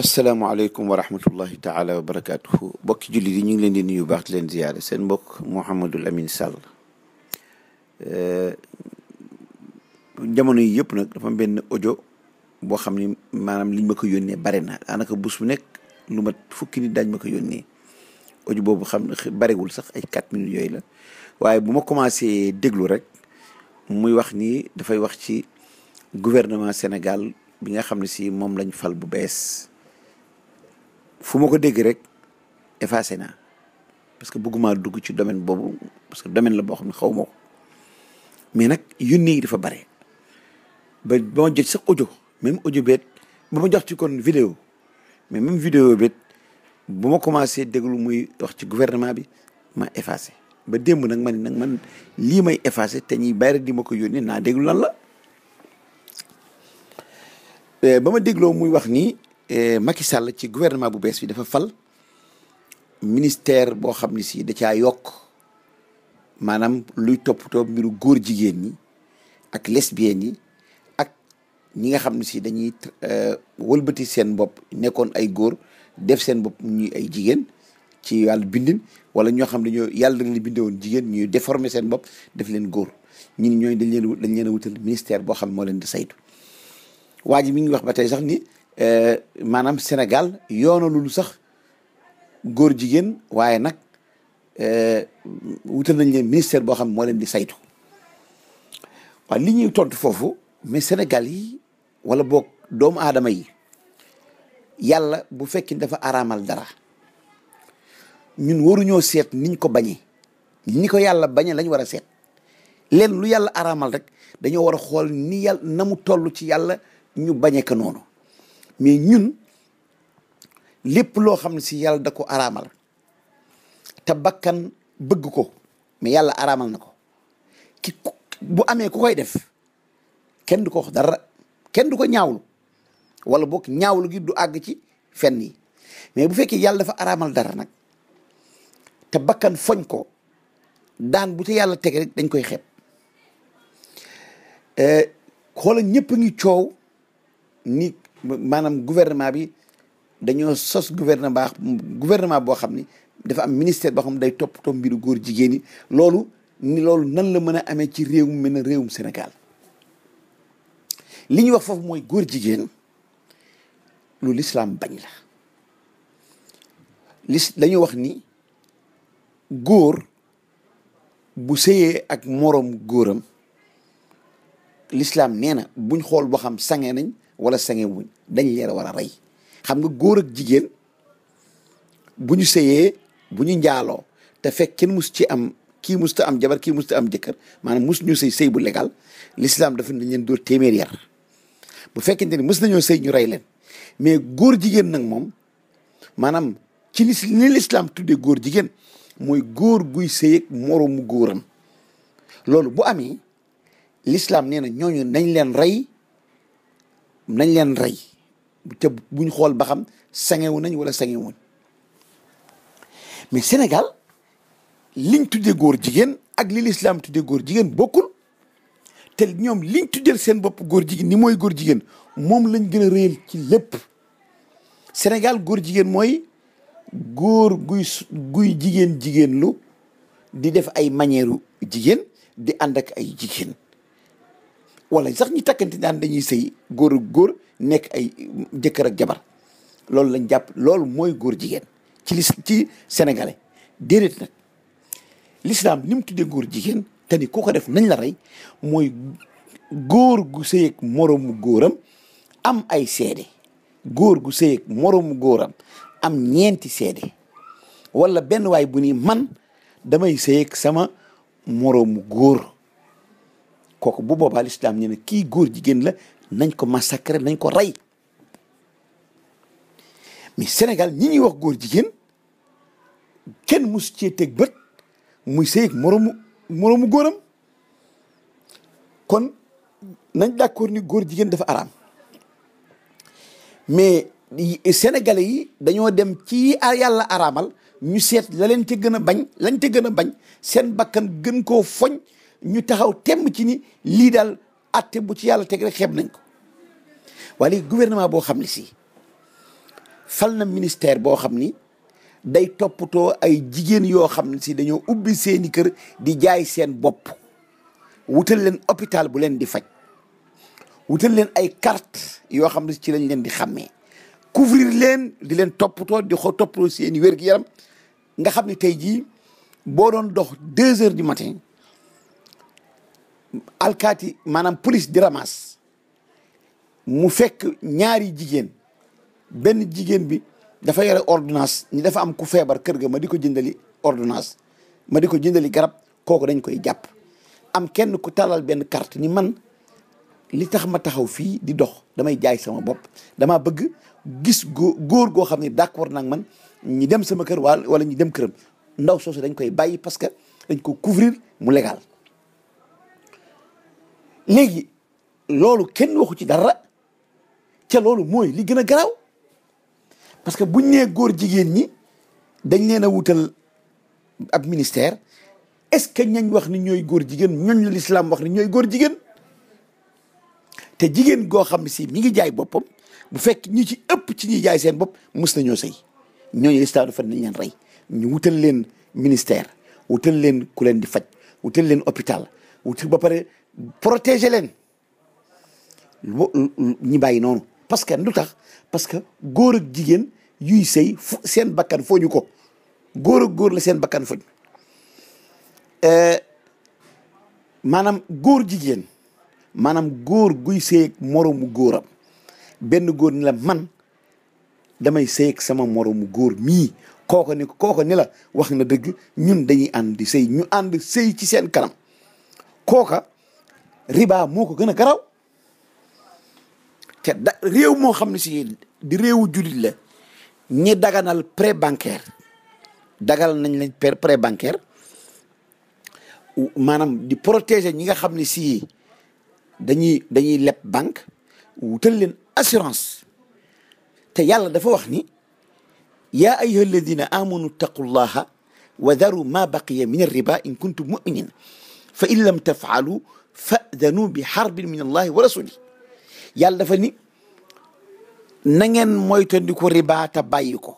asalaamaaleykum wa rahmatullahi taala wa barakaatuhu bokki jullit yi ñu ngi leen di nuyu baax di leen ziyaare seen mbokk Mouhamadul Amine Sall jamono yi yëpp nag dafa am benn audio boo xam ni maanaam liñ ma ko yónnee bare na daanaka bés bu nekk lu mat fukki nit daañ ma ko yónnee audio boobu xam barewul sax ay 4 minutes yooyu la waaye bu ma commencé déglu rek muy wax ni dafay wax ci gouvernement Sénégal bi nga xam ne si moom lañ fal bu bees fu ma ko dégg rek effacé naa parce que bëgguma dugg ci domaine boobu parce que domaine la boo xam ne xaw ma ko mais nag yónnee yi dafa bare ba ma jot sax audio même audio beet ba ma jox ci kon vidéo mais même vidéo beet bu ma commencé déglu muy wax ci gouvernement bi ma effacé ba démb nag man lii may effacé te ñuy bàyyi rek di ma ko yónnee naa déglu lan la ba ma dégloo muy wax ni Macky Sall ci gouvernement bu bees bi dafa fal ministère boo xam ne si da caa yokk maanaam luy toppatoo mbiru góor jigéen ñi ak lesbiennes yi ak ñi nga xam ne si dañuy wëlbati seen bopp nekkoon ay góor def seen bopp ñuy ay jigéen ci wàllu bindin wala ñoo xam dañoo yàlla dañ leen bindee woon jigéen ñuy déformer seen bopp def leen góor ñun ñooñu dañ leen a wutal ministère boo xam ne moo leen di saytu. waa ji mi ngi wax ba tey sax ni maanaam Sénégal yoonalul sax góor jigéen waaye nag wutal nañ leen ministère boo xam ne moo leen di saytu waaye li ñuy tontu foofu mais Sénégal yi wala boog doomu aadama yi yàlla bu fekki dafa araamal dara ñun waruñoo seet niñ ko bañee ni ko yàlla bañee lañ war a seet leen lu yàlla araamal rek dañoo war a xool ni yàlla na mu toll ci yàlla ñu bañee ko noonu mais ñun lépp loo xam ne si yàlla da ko araamal te bakkan bëgg ko mais yàlla araamal na ko ki bu amee ku koy def kenn du ko wax dara kenn du ko ñaawlu wala boog ñaawlu gi du àgg ci fenn yi mais bu fekkee yàlla dafa araamal dara nag te bakkan foñ ko daan bu te yàlla teg rek dañ koy xeeb xoola ñëpp a ngi coow ni maanaam gouvernement bi dañoo sos gouvernement boo xam ni dafa am ministère boo xam ne day toppatoo mbiru góor jigéen yi loolu nan la mën a amee ci réew mu mel ne réewum Sénégal li ñuy wax foofu mooy góor jigéen lu lislaam bañ la dañoo wax ni góor bu sëyee ak moroom góoram lislaam nee na buñ xool boo xam sange nañ wala sange wuñ dañ leen war a rey xam nga góor ak jigéen bu ñu sëyee bu ñu njaaloo te fekk kenn mus ci am kii musta am jabar kii musta am jëkkër maanaam mus ñu sëy bu légal lislaam dafa nañ leen dóor téeméer yar bu fekkente ni mus nañoo sëy ñu rey leen mais góor jigéen nag moom maanaam ci li lislaam tuddee góor jigéen mooy góor guy sëy ak moroomu góoram loolu bu amee l'islam nee na ñooñu nañ leen rey te buñ xool ba xam sangewu nañ wala sangewuñ mais Sénégal liñ tuddee góor jigéen ak li l'islam tuddee góor jigéen bokkul te ñoom liñ tuddeel seen bopp góor jigéen ni mooy góor jigéen moom lañ gën a réyal ci lépp Sénégal góor jigéen mooy góor guy jigéen lu di def ay manière jigéen di ànd ak ay jigéen wala sax ñi takkante daan dañuy sëy góor ak góor nekk ay jëkkër ak jabar loolu lañ jàpp loolu mooy góor jigéen ci sénégalais déedéet nag l'islam ni mu tuddee góor jigéen te ni ku ko def nañ la rey mooy góor gu sëy ak moroomu góoram am ay seede góor gu sëy ak moroomu góoram am ñeenti seede wala benn waay bu ni man damay sëy ak sama moroomu góor kooku bu boobaa lislaam ñu ne kii góor jigéen la nañ ko massacrer nañ ko rey mais Sénégal ñi ñuy wax góor jigéen kenn mus cee teg bët muy sëy ak moroomu góoram kon nañ d'accord ni góor jigéen dafa araam mais sénégalais yi dañoo dem ci yàlla araamal ñu seet lañ ca gën a bañ seen bakkan gën koo foñ ñu taxaw temm ci ni lii daal atte bu ci yàlla teg rek xeeb nañ ko waaye léegi gouvernement boo xam ne si fal na ministère boo xam ni day toppatoo ay jigéen yoo xam ne si dañoo ubbi seeni kër di jaay seen bopp, wutal leen hôpital bu leen di faj, wutal leen ay carte yoo xam ne ci lañ leen di xàmmee, couvrir leen di leen toppatoo di ko toppatoo seeni wér-gu-yaram. nga xam ne tey jii boo doon dox 2 heures du matin alkaati maanaam police di ramasse mu fekk ñaari jigéen, benn jigéen bi dafa yore ordonnance ni dafa am ku feebar kër ga ma di ko jëndali ordonnance, ma di ko jëndali garab, kooku dañ koy jàpp. am kenn ku talal benn carte ni man li tax ma taxaw fii di dox damay jaay sama bopp, dama bëgg gis góor goo xam ne d'accord nag man ñi dem sama kër wala ñi dem këram. ndaw soosu dañ koy bàyyi parce que dañ ko couvrir mu légal. léegi loolu kenn waxu ci dara ca loolu mooy li gën a garaaw, parce que buñ nee góor jigéen ñi dañ leen a wutal ab ministère, est-ce que ñañ wax ni ñooy góor jigéen ñooñ la lislaam wax ni ñooy góor jigéen? te jigéen goo xam ne si mi ngi jaay boppam, bu fekk ñi ci ëpp ci ñuy jaay seen bopp mës nañoo sëy, ñooñu lislaam dafa nañ leen rey. ñu wutal leen ministère, wutal leen ku leen di faj, wutal leen hôpital, wutal ba pare protéger leen ñi bàyyi noonu. parce que lu tax parce que góor ak jigéen yuy sëy seen bakkan fooñu ko, góor ak góor la seen bakkan foñ. maanaam góor jigéen, maanaam góor guy sëy ak moroomu góoram, benn góor ni la man damay sëy ak sama moroomu góor mii, kooko ni la wax na dëgg, ñun dañuy ànd di sëy, ñu ànd sëy ci seen kanam. kooka riba moo ko gën a garaw. te réew moo xam ne si di réewu jullit la, ñi daganal prêt bancaire, dagal nañ lañ prêt bancaire, maanaam di protéger ñi nga xam ne si dañuy leb banque, wutal leen assurance. te yàlla dafa wax ni yaa ayyuha alladina amanu taqullaha wa daru ma baqiya min arriba in kuntum muminin fa in lam tafaalu fadanu bi xarbin min allahi wa rasuli. yàlla dafa ni na ngeen moytandiku riba te bàyyi ko.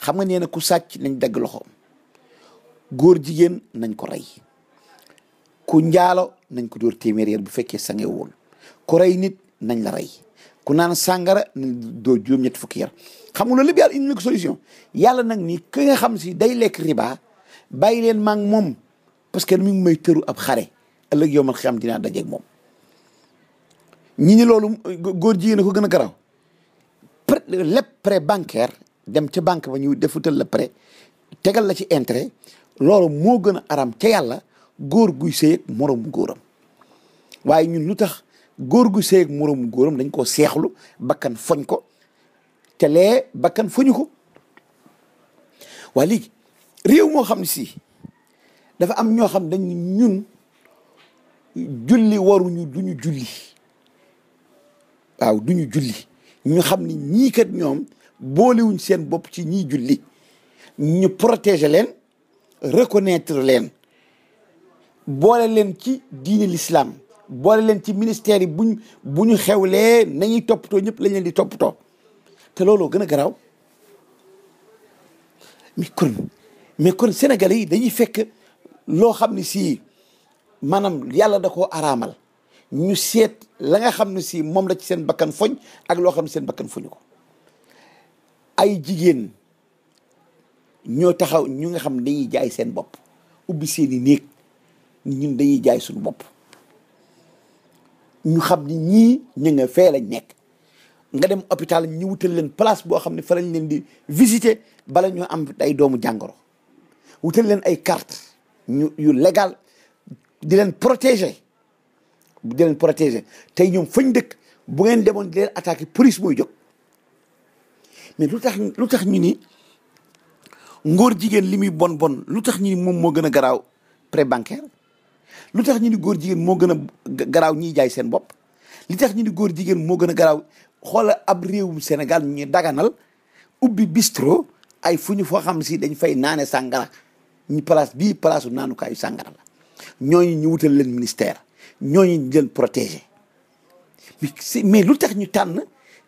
xam nga nee na ku sàcc nañ dagg loxoom, góor jigéen nañ ko rey, ku njaalo nañ ko dóor téeméer yar bu fekkee sangewul, ku rey nit nañ la rey, ku naan sàngara nañ dóor juróom-ñetti fukki yar. xam nga loolu lépp yàlla indi na ko solution. yàlla nag ni ki nga xam si day lekk riba bàyyi leen maa ngi moom, parce que mi ngi may tëru ab xare ëllëg yow man xam dinaa dajeeg moom. ñi ni loolu góor jigéen a ko gën a garaw. lépp prêt bancaire, dem ca banque ba ñu defutal la prêt tegal la ci intérêt, loolu moo gën a aram ca yàlla góor guy sëy ak moroomu góoram. waaye ñun lu tax góor guy sëy ak moroomu góoram dañ koo seexlu, bakkan foñ ko, te lee bakkan foñu ko. waaye léegi réew moo xam ne si dafa am ñoo xam dañ ñun julli waruñu duñu julli, waaw duñu julli, ñu xam ni ñii kat ñoom boolewuñ seen bopp ci ñii julli, ñu protéger leen, reconnaître leen, boole leen ci diine l'islam, boole leen ci ministère yi bu ñu xewlee nañuy toppatoo ñëpp lañ leen di toppatoo. te looloo gën a garaaw. mais kon Sénégalais yi dañuy fekk loo xam ne si maanaam yàlla da koo araamal, ñu seet la nga xam ne si moom la ci seen bakkan foñ ak loo xam ne seen bakkan foñu ko. ay jigéen ñoo taxaw ñu nga xam ne dañuy jaay seen bopp, ubbi seeni néeg ñun dañuy jaay suñu bopp, ñu xam ni ñii ñu nga fee lañ nekk. nga dem hôpital ñu wutal leen place boo xam ne fa lañ leen di visiter bala ñoo am ay doomu jàngoro, wutal leen ay carte yu légal di leen protéger, tey ñoom fañ dëkk bu ngeen demoon di leen attaquer police mooy jóg. mais lu tax ñu ni ngóor jigéen li muy bon lu tax ñu ni moom moo gën a garaaw prêt bancaire? lu tax ñu ni góor jigéen moo gën a garaaw ñiy jaay seen bopp? li tax ñu ni góor jigéen moo gën a garaaw xoola ab réewum Sénégal ñu daganal ubbi bistro ay fu ñu foo xam si dañ fay naane sàngara, ñu place bii place u naanukaayu sàngara la, ñooñu ñu wutal leen ministère, ñooñu ñu leen protéger. mais lu tax ñu tànn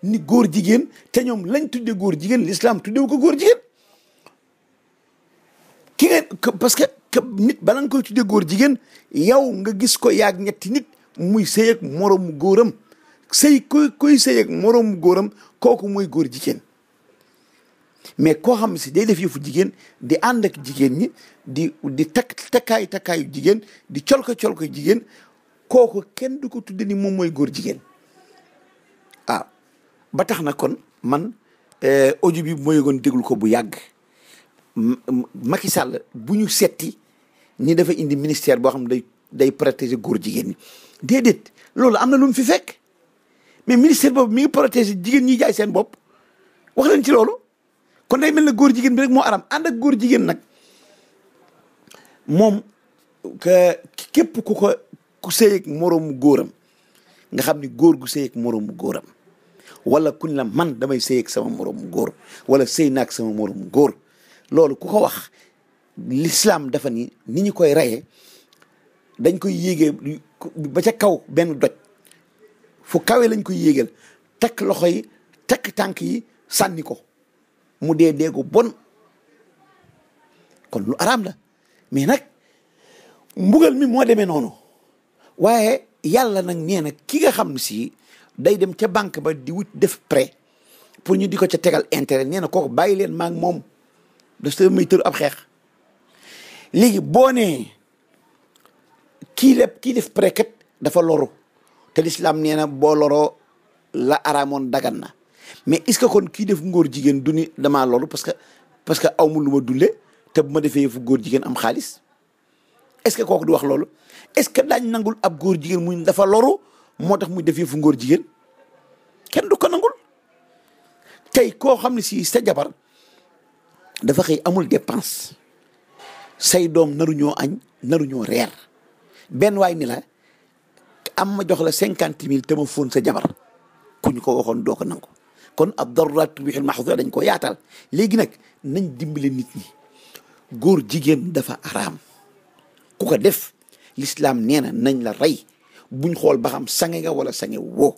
ni góor jigéen te ñoom lañ tudde góor jigéen l'islam tuddewu ko góor jigéen ki nga parce que nit bala nga koy tudde góor jigéen yow nga gis ko yaag ñetti nit muy sëy ak moroomu góoram koy sëy ak moroomu góoram kooku mooy góor jigéen mais koo xam si day def yëfu jigéen di ànd ak jigéen ñi di takkaayu jigéen di colko jigéen kooku kenn du ko tudde ni moom mooy góor jigéen waaw ba tax na kon man audio bi ma yëgoon déglu ko bu yàgg Macky Sall bu ñu setti ni dafa indi ministère boo xam ne day protéger góor jigéen ñi déedéet loolu am na lu mu fi fekk mais ministère boobu mi ngi protéger jigéen ñi jaay seen bopp wax leen ci loolu kon day mel ne góor jigéen bi rek moo aram ànd ak góor jigéen nag moom képp ku sëy ak moroomu góoram nga xam ni góor gu sëy ak moroomu góoram wala kuñ la man damay sëy ak sama moroomu góor wala sëy naak sama moroomu góor loolu ku ko wax l'islam dafa ni ñu koy reyee dañ koy yéegee ba ca kaw benn doj fu kawee lañ koy yéegal takk loxo yi takk tànk yi sànni ko mu dee deegu bon kon lu araam la mais nag mbugal mi moo demee noonu waaye yàlla nag nee na ki nga xam si day dem ca banque ba di wut def prêt pour ñu di ko ca tegal intérêt nee na kooku bàyyi leen maa ngi moom daf sa may tër ab xeex léegi boo nee kii def prêt kat dafa loru te l'islam nee na boo loroo la araamoon dagan na mais est-ce que kon kii def ngóor jigéen du ni damaa loru parce que aw mu lu ma dundee te bu ma defee fu góor jigéen am xaalis est-ce que kooku du wax loolu est-ce que daañ nangul ab góor jigéen muy dafa loru moo tax muy defee fu ngóor jigéen kenn du ko nangul tey koo xam ne si sa jabar dafa xëy amul dépense say doom naruñoo añ naruñoo reer benn waay ni la am ma jox la 50 000 te ma fóon sa jabar ku ñu ko waxoon doo ko nangu kon ab daruraat tubihul mahduuraat dañ ko yaatal léegi nag nañ dimbale nit ñi góor jigéen dafa araam ku ko def l'islam nee na nañ la rey buñ xool ba xam sange nga wala sange woo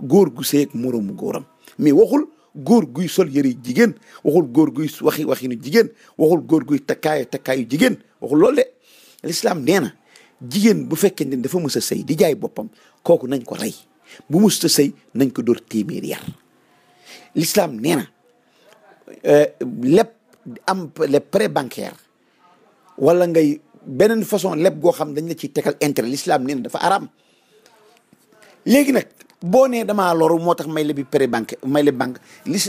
góor gu seeg moroomu góoram mais waxul góor guy sol yëre jigéen waxul góor guy waxinu jigéen waxul góor guy takkaayu jigéen waxul loolu de l'islam nee na jigéen bu fekkee ne dafa mës a sëy di jaay boppam kooku nañ ko rey bu mës a sëy nañ ko dóor téeméeri yar l'islam nee na lépp am les prêts bancaires wala ngay beneen façon lépp goo xam dañ la ciy tegal intérêt l'islam nee na dafa araam léegi nag boo nee damaa loru moo tax may la bi prêt banque may la banque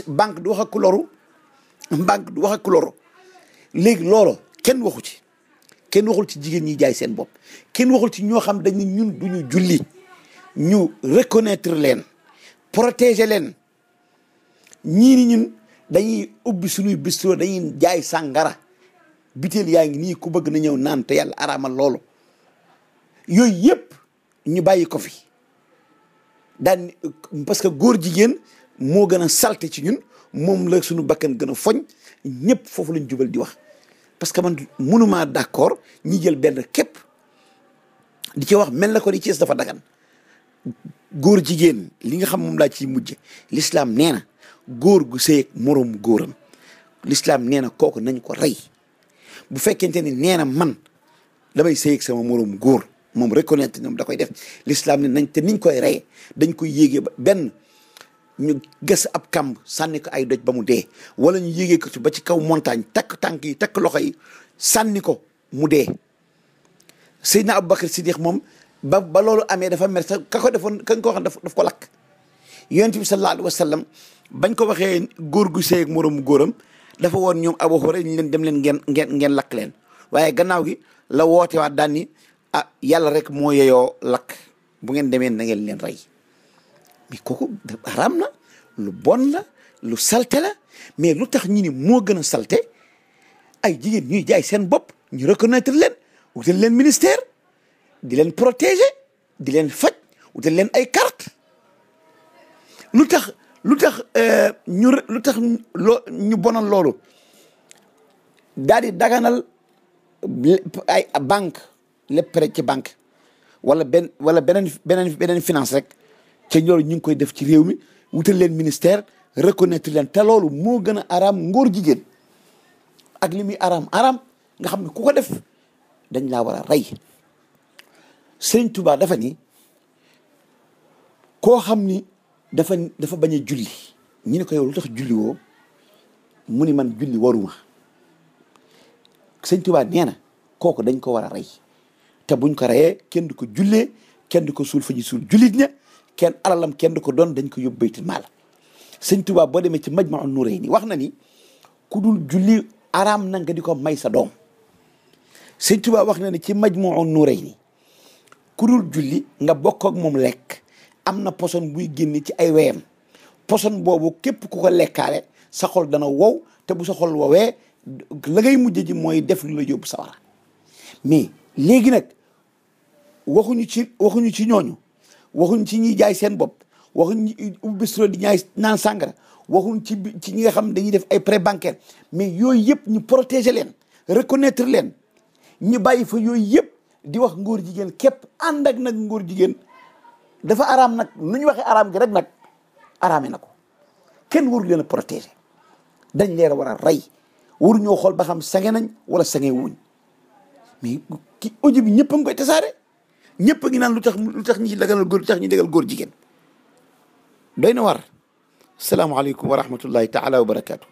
banque du wax ak ku loru banque du wax ak ku loru léegi loolu kenn waxu ci kenn waxul ci jigéen ñi jaay seen bopp kenn waxul ci ñoo xam dañ ne ñun duñu julli ñu reconnaître leen protéger leen ñii ni ñun dañuy ubbi suñuy bistro dañuy jaay sàngara biteel yaa ngi nii ku bëgg na ñëw naan te yàlla araamal loolu yooyu yëpp ñu bàyyi ko fi daan parce que góor jigéen moo gën a salte ci ñun moom la suñu bakkan gën a foñ ñëpp foofu lañ jubal di wax parce que man mënumaa d'accord ñi jël benn képp di ci wax mel na ko di Cees dafa dagan góor jigéen li nga xam moom laa ciy mujje l'islam nee na góor gu sëy ak moroomu góoram l'islam nee na kooku nañ ko rey bu fekkente ni nee na man damay sëy ak sama moroomu góor moom reconnaître ñoom da koy def l'islam ne nañ te niñ koy reye dañ koy yéegee ba benn ñu gas ab kamb sànni ko ay doj ba mu dee wala ñu yéegee ko ci ba ci kaw montagne takk tànk yi takk loxo yi sànni ko mu dee Seydina Aboubacar Siddiq moom ba loolu amee dafa mer sax ka ko defoon ka nga ko wax daf ko lakk yonent bi sallallahu alayhi wa sallam bañ ko waxee góor gu sëy ak moroomu góoram dafa woon ñoom Abu Hurayra ñu leen dem leen ngeen lakk leen waaye gannaaw gi la woote waat daan ni yàlla rek moo yeyoo lakk bu ngeen demee na ngeen leen rey mais kooku haram na lu bon la lu salte la mais lu tax ñu ni moo gën a salte ay jigéen ñuy jaay seen bopp ñu reconnaître leen wutal leen ministère di leen protéger di leen faj wutal leen ay carte lu tax ñu bonal loolu daal di daganal ay banque lépp rek ci banque wala beneen finance rek ca loolu ñu ngi koy def ci réew mi wutal leen ministère reconnaître leen te loolu moo gën a araam ngóor jigéen ak li muy araam nga xam ne ku ko def dañ laa war a rey. Sëriñ Tuubaa dafa ni koo xam ni dafa bañ a julli ñu ne ko yow lu tax julli woo mu ni man julli waruma. Sëriñ Tuubaa nee na kooku dañ ko war a rey te buñ ko reyee kenn du ko jullee kenn du ko suul fa ñu suul jullit ña kenn alalam kenn du ko doon dañ ko yóbbu baytul maal. Sëriñ Tuubaa boo demee ci Majmahun Nurayni wax na ni ku dul julli araam na nga di ko may sa doom. Sëriñ Tuubaa wax na ni ci Majmahun Nurayni ku dul julli nga bokk ak moom lekk am na poson buy génn ci ay weyam poson boobu képp ku ko lekkaale sa xol dana wow te bu sa xol wowee la ngay mujj ji mooy def lu la yóbbu sawara. mais léegi nag waxuñu ci ñooñu waxuñ ci ñiy jaay seen bopp waxuñ ñi ubbi bistro di ñaay naan sàngara waxuñ ci ñi nga xam dañuy def ay prêt bancaire mais yooyu yëpp ñu protéger leen reconnaître leen ñu bàyyi fa yooyu yëpp di wax ngóor jigéen képp ànd ak nag ngóor jigéen dafa araam nag nu ñu waxee araam gi rek nag araame na ko kenn waru leen a protéger dañ leen a war a rey waru ñoo xool ba xam sange nañ wala sange wuñ mais ki audio bi ñëpp a ngi koy tasaare ñëpp a ngi naan lu tax ñi daganal góor lu tax ñi dégal góor jigéen doy na war. salaamaaleykum wa rahmatullahi taala wa barakaatu.